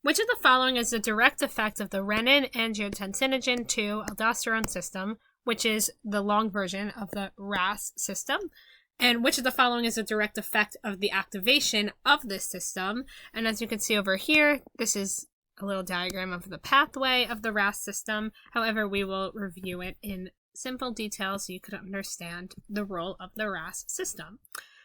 Which of the following is the direct effect of the renin-angiotensin 2 aldosterone system, which is the long version of the RAAS system? And which of the following is a direct effect of the activation of this system? And as you can see over here, this is a little diagram of the pathway of the RAAS system. However, we will review it in simple detail so you could understand the role of the RAAS system.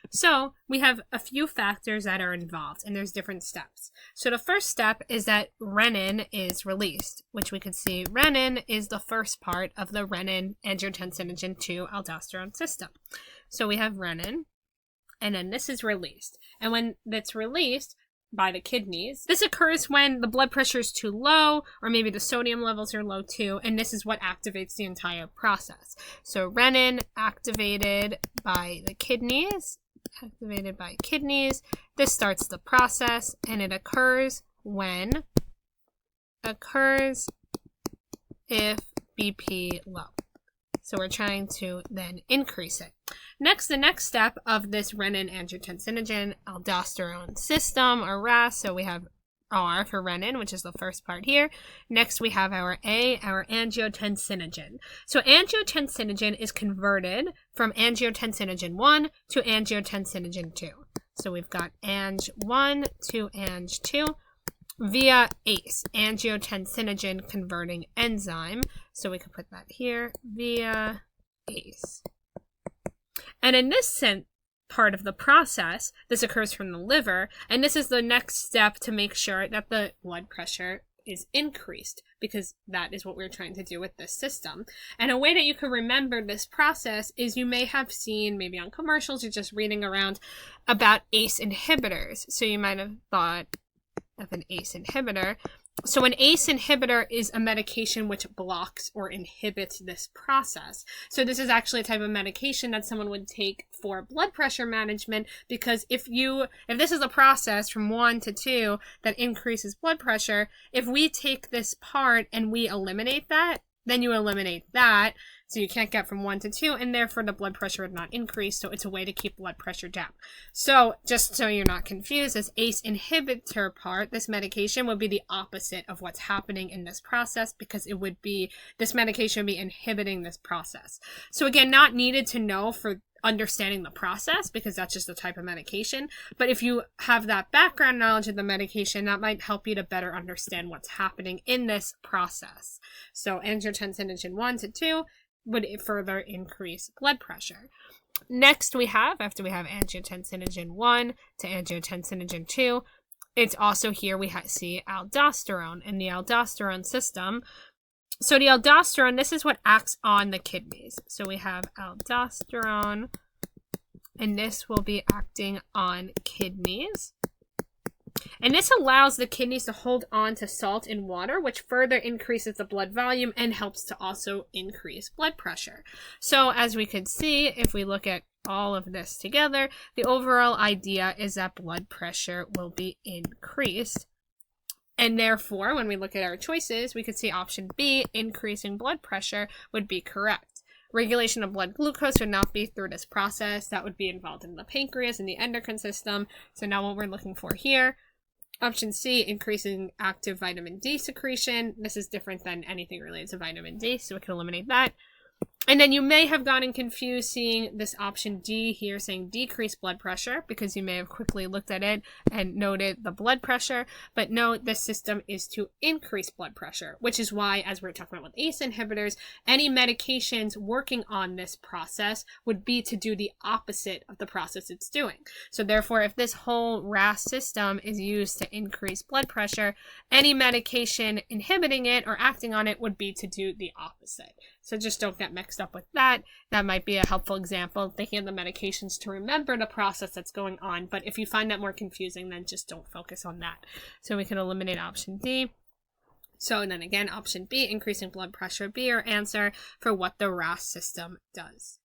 So we have a few factors that are involved, and there's different steps. So the first step is that renin is released, which we can see renin is the first part of the renin-angiotensin 2 aldosterone system. So we have renin, and then this is released. And when that's released by the kidneys, this occurs when the blood pressure is too low, or maybe the sodium levels are low too, and this is what activates the entire process. So renin activated by the kidneys. This starts the process, and it occurs if BP low. So we're trying to then increase it. Next, the next step of this renin-angiotensin aldosterone system, or RAAS, so we have R for renin, which is the first part here. Next, we have our A, our angiotensinogen. So angiotensinogen is converted from angiotensinogen 1 to angiotensinogen 2. So we've got Ang1 to Ang2 via ACE, angiotensinogen converting enzyme. So we could put that here, via ACE. And in this part of the process, this occurs from the liver, and this is the next step to make sure that the blood pressure is increased, because that is what we're trying to do with this system. And a way that you can remember this process is you may have seen, maybe on commercials or just reading around, about ACE inhibitors. So you might have thought of an ACE inhibitor. So an ACE inhibitor is a medication which blocks or inhibits this process. So this is actually a type of medication that someone would take for blood pressure management, because if this is a process from 1 to 2 that increases blood pressure, if we take this part and we eliminate that, then you eliminate that. So you can't get from 1 to 2, and therefore the blood pressure would not increase. So it's a way to keep blood pressure down. So just so you're not confused, this ACE inhibitor part, this medication would be the opposite of what's happening in this process, because this medication would be inhibiting this process. So again, not needed to know for understanding the process, because that's just the type of medication. But if you have that background knowledge of the medication, that might help you to better understand what's happening in this process. So angiotensin 1 to 2 would further increase blood pressure. Next, after we have angiotensin 1 to angiotensin 2, it's also here we see aldosterone in the aldosterone system. So the aldosterone, this is what acts on the kidneys. So we have aldosterone, and this will be acting on kidneys. And this allows the kidneys to hold on to salt in water, which further increases the blood volume and helps to also increase blood pressure. So as we could see, if we look at all of this together, the overall idea is that blood pressure will be increased. And therefore, when we look at our choices, we could see option B, increasing blood pressure, would be correct. Regulation of blood glucose would not be through this process. That would be involved in the pancreas and the endocrine system. So now what we're looking for here, option C, increasing active vitamin D secretion. This is different than anything related to vitamin D, so we can eliminate that. And then you may have gotten confused seeing this option D here saying decrease blood pressure, because you may have quickly looked at it and noted the blood pressure. But no, this system is to increase blood pressure, which is why, as we're talking about with ACE inhibitors, any medications working on this process would be to do the opposite of the process it's doing. So therefore, if this whole RAAS system is used to increase blood pressure, any medication inhibiting it or acting on it would be to do the opposite. So just don't get mixed up with that. That might be a helpful example, thinking of the medications to remember the process that's going on. But if you find that more confusing, then just don't focus on that. So we can eliminate option D. So then again, option B, increasing blood pressure, be our answer for what the RAAS system does.